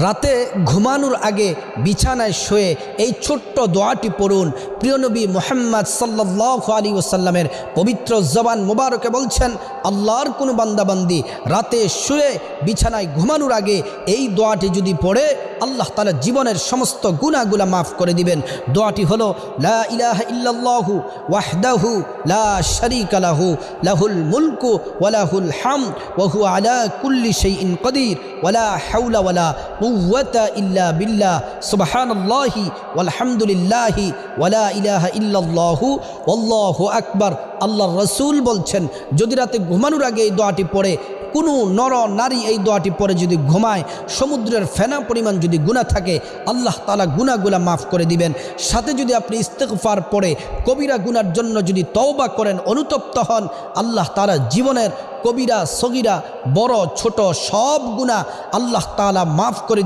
রাতে ঘুমানোর আগে বিছানায় শুয়ে এই ছোট্ট দোয়াটি পড়ুন। প্রিয় নবী মুহাম্মদ সাল্লাল্লাহু আলাইহি ওয়াসাল্লামের পবিত্র জবান মোবারকে বলছেন, আল্লাহর কোনো বান্দাবান্দি রাতে শুয়ে বিছানায় ঘুমানোর আগে এই দোয়াটি যদি পড়ে আল্লাহ তাআলা জীবনের সমস্ত গুনাহগুলো মাফ করে দিবেন। দোয়াটি হলো, লা ইলাহা ইল্লাল্লাহু ওয়াহদাহু লা শারীকা লাহু লাহুল মুলকু ওয়া লাহুল হামদ ওয়া হুয়া আলা কুল্লি শাইইন কাদির ওয়ালা হাওলা ওয়ালা কুওয়াতা ইল্লা বিল্লাহ সুবহানাল্লাহি ওয়ালহামদুলিল্লাহি ওয়ালা ইলাহা ইল্লাল্লাহু ওয়াল্লাহু আকবার। আল্লাহর রাসূল বলছেন, যদি রাতে ঘুমানোর আগে এই দোয়াটি পড়ে কোনো নর নারী এই দোয়াটি পরে যদি ঘুমায়, সমুদ্রের ফেনা পরিমাণ যদি গুনাহ থাকে আল্লাহ তাআলা গুনাহগুলা মাফ করে দিবেন। সাথে যদি আপনি ইস্তেগফার পড়ে কবিরা গুনার জন্য যদি তওবা করেন, অনুতপ্ত হন, আল্লাহ তাআলা জীবনের কবিরা সগীরা বড় ছোট সব গুনাহ আল্লাহ তাআলা মাফ করে